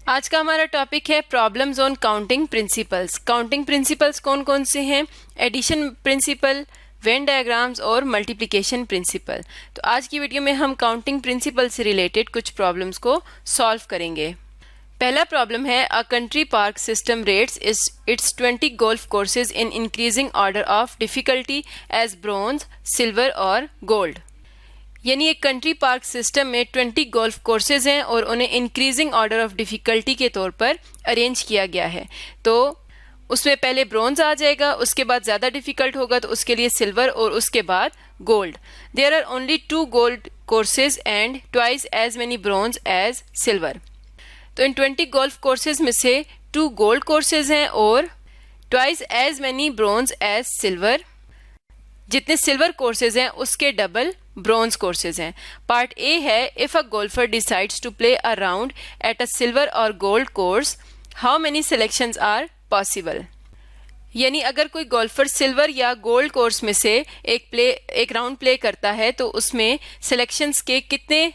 आज का हमारा टॉपिक है problems on counting principles. Counting principles कौन कौन से हैं? एडिशन प्रिंसिपल, वेन डायग्राम्स और मल्टीप्लिकेशन प्रिंसिपल। तो आज की वीडियो में हम काउंटिंग प्रिंसिपल से रिलेटेड कुछ प्रॉब्लम्स को सॉल्व करेंगे। पहला प्रॉब्लम है a country park system rates its 20 golf courses in increasing order of difficulty as bronze, silver और गोल्ड। यानी एक कंट्री पार्क सिस्टम में 20 गोल्फ कोर्सेज हैं और उन्हें इंक्रीजिंग ऑर्डर ऑफ डिफिकल्टी के तौर पर अरेंज किया गया है। तो उसमें पहले ब्रॉन्ज आ जाएगा, उसके बाद ज़्यादा डिफिकल्ट होगा तो उसके लिए सिल्वर और उसके बाद gold. There are only 2 gold courses and twice as many bronze as silver. तो इन 20 गोल्फ कोर्सेज में से 2 गोल्ड कोर्सेज हैं और twice as many bronze as silver. जितने सिल्वर कोर्सेज हैं उसके डबल ब्रॉन्ज कोर्सेज हैं। पार्ट ए है if a golfer decides to play a round at a silver और gold course, how many selections are possible. यानी अगर कोई golfer silver या गोल्ड कोर्स में से एक राउंड प्ले करता है तो उसमें सिलेक्शंस के कितने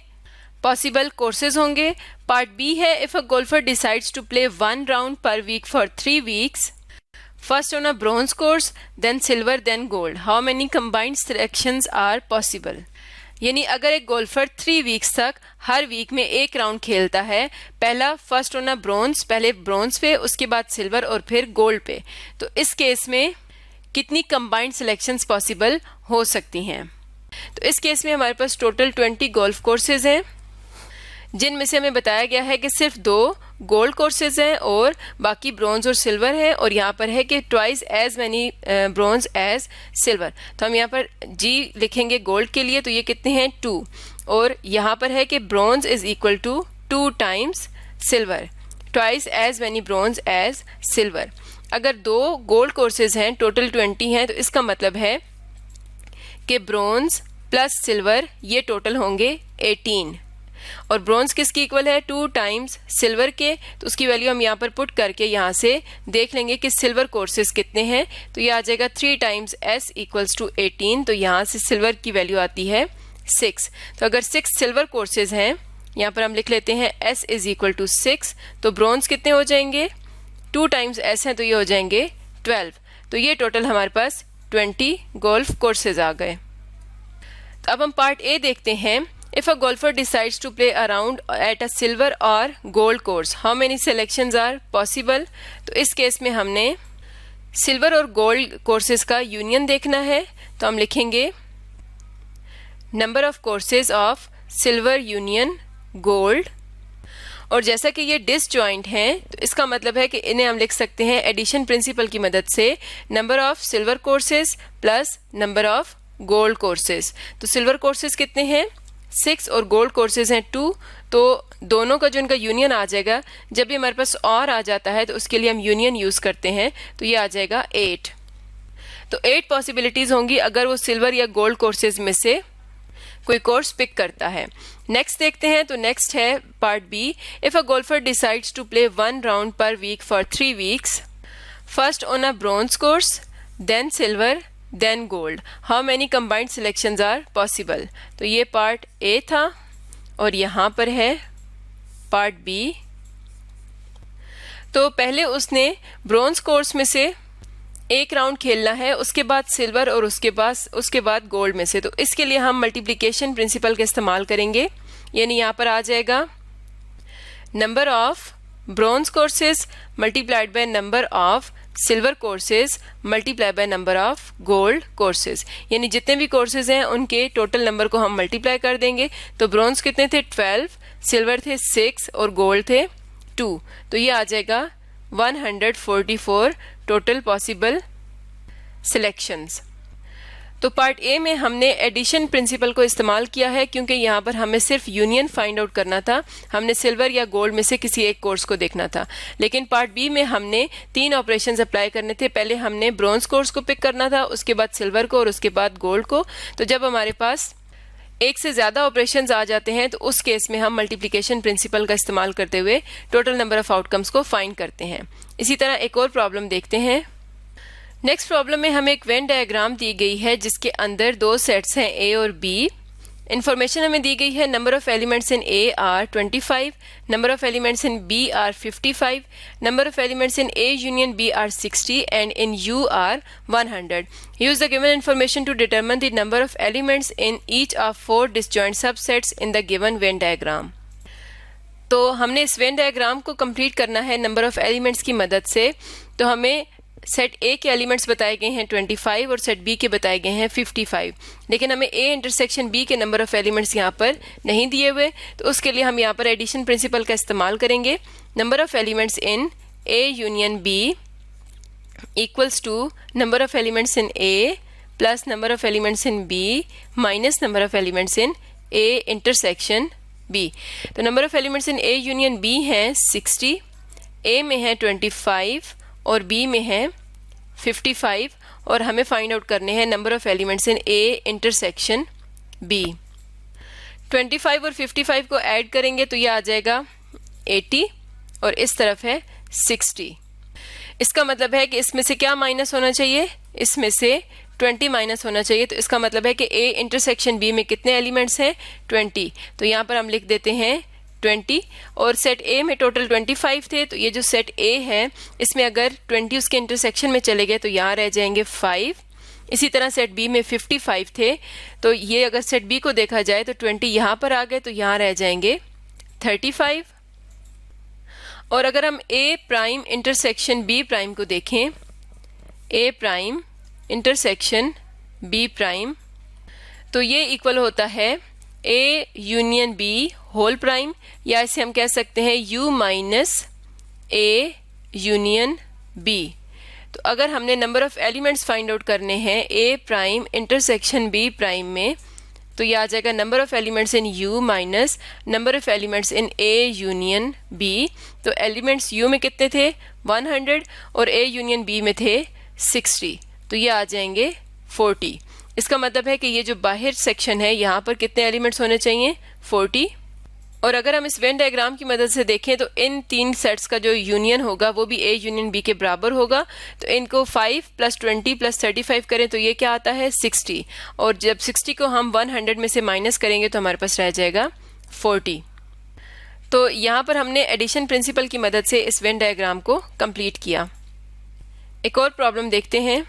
पॉसिबल कोर्सेज होंगे। पार्ट बी है if a golfer decides to play 1 round per week for 3 weeks, first on a bronze course, then silver, then gold. How many combined selections are possible? यानी अगर एक golfer 3 weeks तक हर week में एक round खेलता है, पहला फर्स्ट ऑन अ ब्रॉन्ज, पहले ब्रॉन्ज पे, उसके बाद सिल्वर और फिर गोल्ड पे, तो इस केस में कितनी कंबाइंड सिलेक्शंस पॉसिबल हो सकती हैं। तो इस केस में हमारे पास टोटल 20 गोल्फ कोर्सेज हैं, जिनमें से हमें बताया गया है कि सिर्फ 2 गोल्ड कोर्सेज हैं और बाकी ब्रॉन्ज और सिल्वर है। और यहाँ पर है कि twice as many bronze as silver. तो हम यहाँ पर जी लिखेंगे गोल्ड के लिए, तो ये कितने हैं 2। और यहाँ पर है कि bronze is equal to 2 times silver, twice as many bronze as silver. अगर 2 गोल्ड कोर्सेज हैं, टोटल 20 हैं, तो इसका मतलब है कि ब्रॉन्ज प्लस सिल्वर ये टोटल होंगे 18। और ब्रॉन्ज किसकी इक्वल है? 2 टाइम्स सिल्वर के। तो उसकी वैल्यू हम यहाँ पर पुट करके यहाँ से देख लेंगे कि सिल्वर कोर्सेज कितने हैं। तो ये आ जाएगा 3 टाइम्स s इक्वल्स टू 18। तो यहाँ से सिल्वर की वैल्यू आती है 6। तो अगर 6 सिल्वर कोर्सेज हैं, यहाँ पर हम लिख लेते हैं s इज इक्वल टू 6। तो ब्रॉन्ज कितने हो जाएंगे? 2 टाइम्स s हैं तो ये हो जाएंगे 12। तो ये टोटल हमारे पास 20 गोल्फ कोर्सेज आ गए। तो अब हम पार्ट ए देखते हैं। If a golfer decides to play a round at a silver or gold course, how many selections are possible? तो इस केस में हमने सिल्वर और गोल्ड कोर्सेज का यूनियन देखना है। तो हम लिखेंगे number of courses of silver union gold. और जैसा कि ये डिसजॉइंट हैं तो इसका मतलब है कि इन्हें हम लिख सकते हैं एडिशन प्रिंसिपल की मदद से, number of silver courses plus number of gold courses. तो सिल्वर कोर्सेज कितने हैं? 6 और गोल्ड कोर्सेज हैं 2। तो दोनों का जो इनका यूनियन आ जाएगा, जब भी हमारे पास और आ जाता है तो उसके लिए हम यूनियन यूज करते हैं, तो ये आ जाएगा 8। तो 8 पॉसिबिलिटीज होंगी अगर वो सिल्वर या गोल्ड कोर्सेज में से कोई कोर्स पिक करता है। नेक्स्ट देखते हैं। तो नेक्स्ट है part B, if a golfer decides to play 1 round per week for 3 weeks, first on a bronze course, then silver, then gold, how many combined selections are possible. तो ये part A था और यहाँ पर है part B. तो पहले उसने ब्रॉन्ज कोर्स में से एक राउंड खेलना है, उसके बाद सिल्वर और उसके बाद गोल्ड में से। तो इसके लिए हम मल्टीप्लिकेशन प्रिंसिपल का इस्तेमाल करेंगे। यानी यहाँ पर आ जाएगा number of bronze courses multiplied by number of silver courses multiply by number of gold courses. यानी जितने भी कोर्सेज हैं उनके टोटल नंबर को हम मल्टीप्लाई कर देंगे। तो ब्रॉन्ज कितने थे? 12, सिल्वर थे 6 और गोल्ड थे 2। तो ये आ जाएगा 144 टोटल पॉसिबल सिलेक्शंस। तो पार्ट ए में हमने एडिशन प्रिंसिपल को इस्तेमाल किया है क्योंकि यहाँ पर हमें सिर्फ यूनियन फाइंड आउट करना था, हमने सिल्वर या गोल्ड में से किसी एक कोर्स को देखना था। लेकिन पार्ट बी में हमने 3 ऑपरेशंस अप्लाई करने थे। पहले हमने ब्रॉन्ज कोर्स को पिक करना था, उसके बाद सिल्वर को और उसके बाद गोल्ड को। तो जब हमारे पास एक से ज़्यादा ऑपरेशंस आ जाते हैं तो उस केस में हम मल्टीप्लिकेशन प्रिंसिपल का इस्तेमाल करते हुए टोटल नंबर ऑफ आउटकम्स को फाइंड करते हैं। इसी तरह एक और प्रॉब्लम देखते हैं। नेक्स्ट प्रॉब्लम में हमें एक वेन डायग्राम दी गई है जिसके अंदर 2 सेट्स हैं ए और बी। इंफॉर्मेशन हमें दी गई है number of elements in A are 25, number of elements in B are 55, number of elements in A union B are 60 and in U are 100. Use the given information to determine the number of elements in each of 4 disjoint subsets in the given Venn diagram. तो हमने इस Venn diagram को complete करना है number of elements की मदद से. तो हमें सेट ए के एलिमेंट्स बताए गए हैं 25 और सेट बी के बताए गए हैं 55, लेकिन हमें ए इंटरसेक्शन बी के नंबर ऑफ एलिमेंट्स यहाँ पर नहीं दिए हुए. तो उसके लिए हम यहाँ पर एडिशन प्रिंसिपल का इस्तेमाल करेंगे. Number of elements in A union B equals to number of elements in A plus number of elements in B minus number of elements in A intersection B. तो number of elements in A union B हैं 60, ए में है 25 और B में है 55, और हमें find out करने हैं number of elements in A intersection B. 25 और 55 को ऐड करेंगे तो ये आ जाएगा 80 और इस तरफ है 60. इसका मतलब है कि इसमें से क्या माइनस होना चाहिए, इसमें से 20 माइनस होना चाहिए. तो इसका मतलब है कि ए इंटरसेक्शन बी में कितने एलिमेंट्स हैं 20. तो यहाँ पर हम लिख देते हैं 20, और सेट ए में टोटल 25 थे. तो ये जो सेट ए है इसमें अगर 20 उसके इंटरसेक्शन में चले गए तो यहाँ रह जाएंगे 5. इसी तरह सेट बी में 55 थे, तो ये अगर सेट बी को देखा जाए तो 20 यहाँ पर आ गए तो यहाँ रह जाएंगे 35. और अगर हम A prime intersection B prime को देखें, A prime intersection B prime, तो ये इक्वल होता है A union B whole prime, या इसे हम कह सकते हैं U minus A union B. तो अगर हमने number of elements find out करने हैं A prime intersection B prime में, तो ये आ जाएगा number of elements in U minus number of elements in A union B. तो एलिमेंट्स यू में कितने थे 100 और ए यूनियन बी में थे 60, तो ये आ जाएंगे 40. इसका मतलब है कि ये जो बाहर सेक्शन है यहाँ पर कितने एलिमेंट्स होने चाहिए 40. और अगर हम इस वेन डायग्राम की मदद से देखें तो इन तीन सेट्स का जो यूनियन होगा वो भी ए यूनियन बी के बराबर होगा. तो इनको 5 + 20 + 35 करें तो ये क्या आता है 60, और जब 60 को हम 100 में से माइनस करेंगे तो हमारे पास रह जाएगा 40. तो यहाँ पर हमने एडिशन प्रिंसिपल की मदद से इस वेन डायग्राम को कंप्लीट किया. एक और प्रॉब्लम देखते हैं.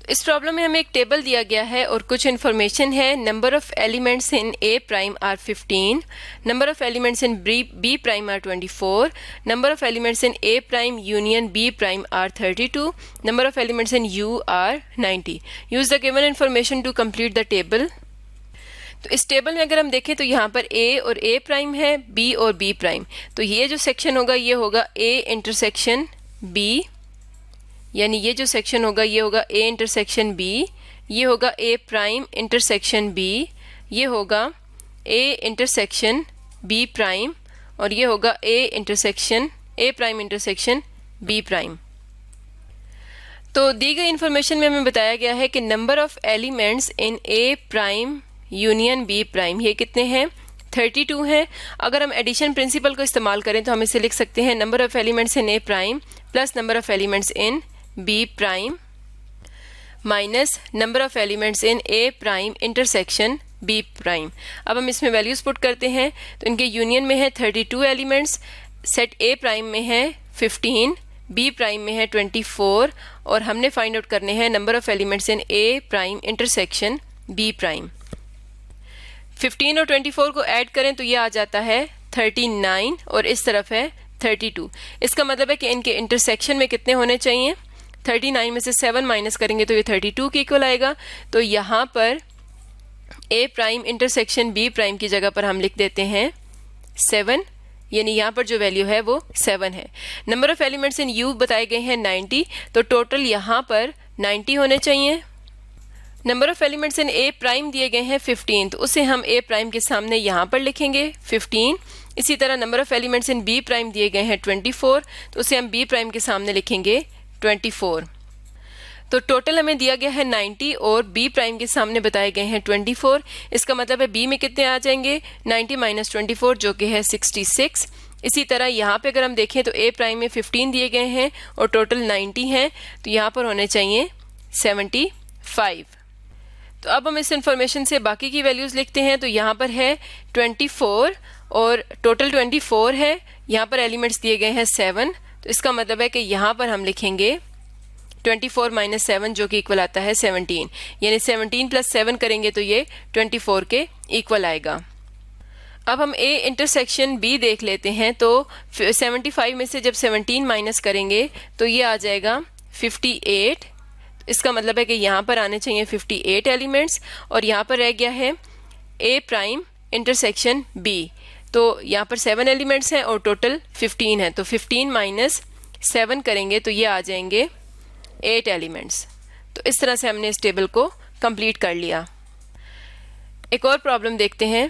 इस प्रॉब्लम में हमें एक टेबल दिया गया है और कुछ इन्फॉर्मेशन है. Number of elements in A prime are 15, number of elements in B prime are 24, number of elements in A prime union B prime are 32, number of elements in U are 90. Use the given information to complete the table. तो इस table में अगर हम देखें तो यहाँ पर ए और ए प्राइम है, बी और बी प्राइम. तो ये जो सेक्शन होगा ये होगा ए इंटरसेक्शन बी, यानी ये जो सेक्शन होगा ये होगा ए इंटरसेक्शन बी, ये होगा ए प्राइम इंटरसेक्शन बी, ये होगा ए इंटरसेक्शन बी प्राइम, और ये होगा ए प्राइम इंटरसेक्शन बी प्राइम. तो दी गई इंफॉर्मेशन में हमें बताया गया है कि number of elements in A prime union B prime ये कितने हैं 32 हैं. अगर हम एडिशन प्रिंसिपल को इस्तेमाल करें तो हम इसे लिख सकते हैं number of elements in A prime plus number of elements in B prime minus number of elements in A prime intersection B prime. अब हम इसमें वैल्यूज पुट करते हैं तो इनके यूनियन में है 32 एलिमेंट्स, सेट ए प्राइम में है 15, बी प्राइम में है 24, और हमने फाइंड आउट करने हैं number of elements in A prime intersection B prime. 15 और 24 को ऐड करें तो ये आ जाता है 39 और इस तरफ है 32. इसका मतलब है कि इनके इंटरसेक्शन में कितने होने चाहिए 39 में से 7 माइनस करेंगे तो ये 32 के इक्वल आएगा. तो यहाँ पर ए प्राइम इंटरसेक्शन बी प्राइम की जगह पर हम लिख देते हैं 7, यानी यहाँ पर जो वैल्यू है वो 7 है. Number of elements in you बताए गए हैं 90, तो टोटल यहाँ पर 90 होने चाहिए. Number of elements in A prime दिए गए हैं 15, तो उसे हम ए प्राइम के सामने यहाँ पर लिखेंगे 15. इसी तरह number of elements in B prime दिए गए हैं 24, तो उसे हम बी प्राइम के सामने लिखेंगे 24. तो टोटल हमें दिया गया है 90 और बी प्राइम के सामने बताए गए हैं 24. इसका मतलब है बी में कितने आ जाएंगे 90 माइनस 24 जो कि है 66. इसी तरह यहाँ पे अगर हम देखें तो ए प्राइम में 15 दिए गए हैं और टोटल 90 हैं, तो यहाँ पर होने चाहिए 75. तो अब हम इस इंफॉर्मेशन से बाकी की वैल्यूज़ लिखते हैं। तो यहाँ पर है 24 और टोटल 24 है, यहाँ पर एलिमेंट्स दिए गए हैं 7, तो इसका मतलब है कि यहाँ पर हम लिखेंगे 24 माइनस 7 जो कि इक्वल आता है 17, यानी 17 प्लस 7 करेंगे तो ये 24 के इक्वल आएगा। अब हम ए इंटरसेक्शन बी देख लेते हैं। तो 75 में से जब 17 माइनस करेंगे तो ये आ जाएगा 58। इसका मतलब है कि यहाँ पर आने चाहिए 58 एलिमेंट्स और यहाँ पर रह गया है ए प्राइम इंटरसेक्शन बी। तो यहाँ पर 7 एलिमेंट्स हैं और टोटल 15 है, तो 15 माइनस 7 करेंगे तो ये आ जाएंगे 8 एलिमेंट्स। तो इस तरह से हमने इस टेबल को कंप्लीट कर लिया। एक और प्रॉब्लम देखते हैं।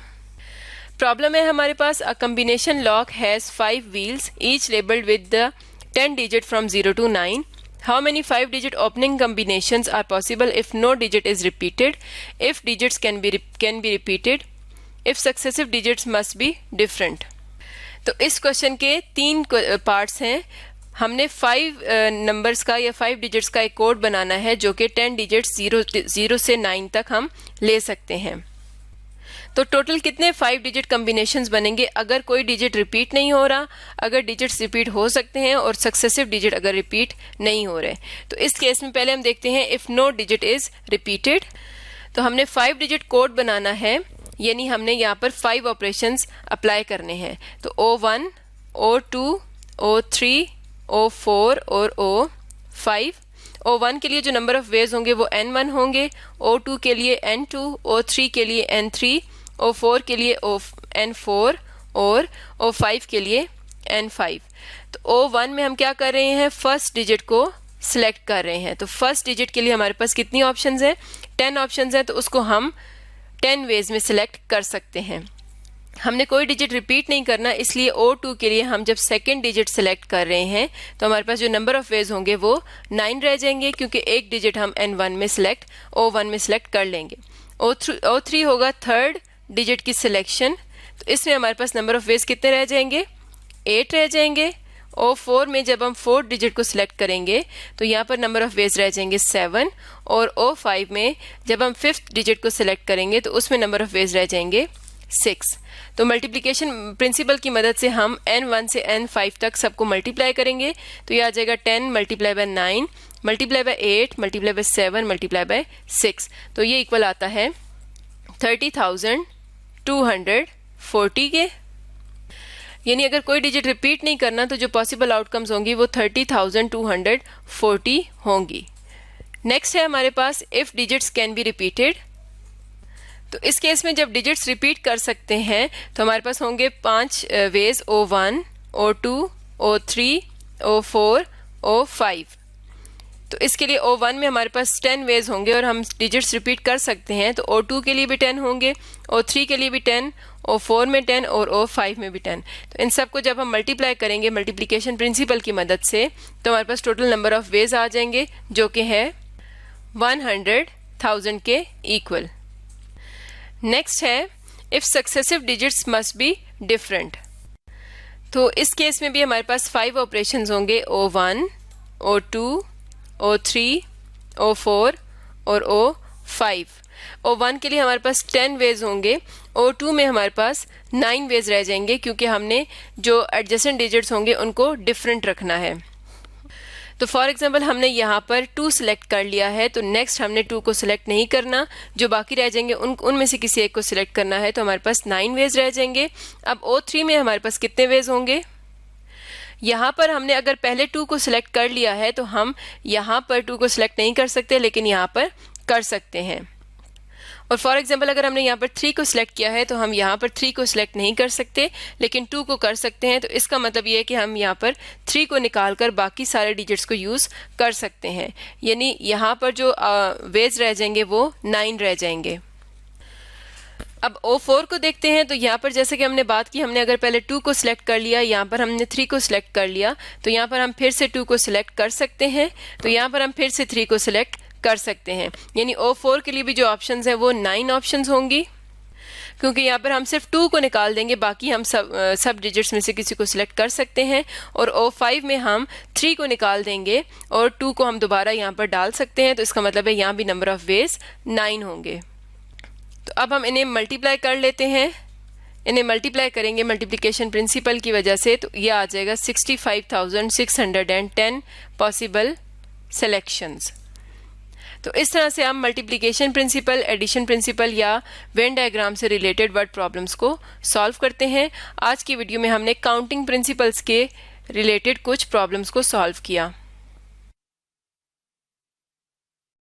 प्रॉब्लम है हमारे पास a combination lock has 5 wheels each labelled with the 10 digit from 0 to 9. How many 5-digit opening combinations are possible if no digit is repeated? If digits can be repeated? If successive digits must be different? तो इस question के 3 parts हैं। हमने 5 numbers का या 5 digits का एक code बनाना है जो कि 10 डिजिट्स 0 से 9 तक हम ले सकते हैं। तो टोटल कितने 5 डिजिट कॉम्बिनेशंस बनेंगे अगर कोई डिजिट रिपीट नहीं हो रहा, अगर डिजिट्स रिपीट हो सकते हैं और सक्सेसिव डिजिट अगर रिपीट नहीं हो रहे। तो इस केस में पहले हम देखते हैं if no digit is repeated. तो हमने 5 डिजिट कोड बनाना है, यानी हमने यहाँ पर 5 ऑपरेशंस अप्लाई करने हैं। तो O1, O2, O3, O4 और O5। O1 के लिए जो नंबर ऑफ वेज होंगे वो N1 होंगे, O2 के लिए N2, O3 के लिए N3, O4 के लिए N4 और O5 के लिए N5। तो O1 में हम क्या कर रहे हैं, फर्स्ट डिजिट को सिलेक्ट कर रहे हैं। तो फर्स्ट डिजिट के लिए हमारे पास कितनी ऑप्शंस हैं, 10 ऑप्शंस हैं, तो उसको हम 10 वेज में सिलेक्ट कर सकते हैं। हमने कोई डिजिट रिपीट नहीं करना, इसलिए O2 के लिए हम जब सेकेंड डिजिट सेलेक्ट कर रहे हैं तो हमारे पास जो नंबर ऑफ वेज होंगे वो 9 रह जाएंगे, क्योंकि एक डिजिट हम N1 में सिलेक्ट O1 में सिलेक्ट कर लेंगे। O3 होगा थर्ड डिजिट की सिलेक्शन, तो इसमें हमारे पास नंबर ऑफ वेज कितने रह जाएंगे, 8 रह जाएंगे। O4 में जब हम 4 डिजिट को सिलेक्ट करेंगे तो यहाँ पर नंबर ऑफ वेज रह जाएंगे 7, और O5 में जब हम 5th डिजिट को सिलेक्ट करेंगे तो उसमें नंबर ऑफ वेज रह जाएंगे 6। तो मल्टीप्लिकेशन प्रिंसिपल की मदद से हम N1 से N5 तक सबको मल्टीप्लाई करेंगे। तो ये आ जाएगा 10 multiply by 9 multiply by 8 multiply by 7 multiply by 6। तो ये इक्वल आता है 30,240 के। यानी अगर कोई डिजिट रिपीट नहीं करना तो जो पॉसिबल आउटकम्स होंगी वो 30,240 होंगी। नेक्स्ट है हमारे पास if digits can be repeated. तो इस केस में जब डिजिट्स रिपीट कर सकते हैं तो हमारे पास होंगे 5 veg, O1, O2, O3, O4, O5। तो इसके लिए O1 में हमारे पास 10 वेज होंगे और हम डिजिट्स रिपीट कर सकते हैं। तो O2 के लिए भी 10 होंगे, O3 के लिए भी 10, O4 में 10 और O5 में भी 10। तो इन सब को जब हम मल्टीप्लाई करेंगे मल्टीप्लिकेशन प्रिंसिपल की मदद से तो हमारे पास टोटल नंबर ऑफ वेज आ जाएंगे जो कि है 100,000 के इक्वल। नेक्स्ट है if successive digits must be different. तो इस केस में भी हमारे पास 5 ऑपरेशंस होंगे, O1, O2, O3, O4 और O5। O1 के लिए हमारे पास 10 वेज होंगे, O2 में हमारे पास 9 वेज रह जाएंगे क्योंकि हमने जो एडजेसेंट डिजिट्स होंगे उनको डिफरेंट रखना है। तो फॉर एग्जांपल हमने यहाँ पर 2 सिलेक्ट कर लिया है, तो नेक्स्ट हमने 2 को सिलेक्ट नहीं करना, जो बाकी रह जाएंगे उनमें से किसी एक को सिलेक्ट करना है। तो हमारे पास 9 वेज रह जाएंगे। अब O3 में हमारे पास कितने वेज होंगे, यहाँ पर हमने अगर पहले 2 को सिलेक्ट कर लिया है तो हम यहाँ पर 2 को सिलेक्ट नहीं कर सकते, लेकिन यहाँ पर कर सकते हैं। और फॉर एग्जांपल अगर हमने यहाँ पर 3 को सिलेक्ट किया है तो हम यहाँ पर 3 को सिलेक्ट नहीं कर सकते, लेकिन 2 को कर सकते हैं। तो इसका मतलब ये है कि हम यहाँ पर 3 को निकाल कर बाकी सारे डिजिट्स को यूज़ कर सकते हैं। यानी यहाँ पर जो वेज रह जाएंगे वो 9 रह जाएंगे। अब O4 को देखते हैं। तो यहाँ पर जैसे कि हमने बात की, हमने अगर पहले 2 को सिलेक्ट कर लिया, यहाँ पर हमने 3 को सिलेक्ट कर लिया, तो यहाँ पर हम फिर से 2 को सिलेक्ट कर सकते हैं। तो यहाँ पर हम फिर से 3 को सिलेक्ट कर सकते हैं। यानी O4 के लिए भी जो ऑप्शंस हैं वो 9 ऑप्शंस होंगी। क्योंकि यहाँ पर हम सिर्फ 2 को निकाल देंगे, बाकी हम सब डिजिट्स में से किसी को सिलेक्ट कर सकते हैं। और O5 में हम 3 को निकाल देंगे और 2 को हम दोबारा यहाँ पर डाल सकते हैं, तो इसका मतलब है यहाँ भी नंबर ऑफ वेज 9 होंगे। तो अब हम इन्हें मल्टीप्लाई कर लेते हैं। इन्हें मल्टीप्लाई करेंगे मल्टीप्लिकेशन प्रिंसिपल की वजह से, तो यह आ जाएगा 65,610 पॉसिबल सिलेक्शंस। तो इस तरह से हम मल्टीप्लिकेशन प्रिंसिपल, एडिशन प्रिंसिपल या वेन डायग्राम से रिलेटेड वर्ड प्रॉब्लम्स को सॉल्व करते हैं। आज की वीडियो में हमने काउंटिंग प्रिंसिपल्स के रिलेटेड कुछ प्रॉब्लम्स को सॉल्व किया।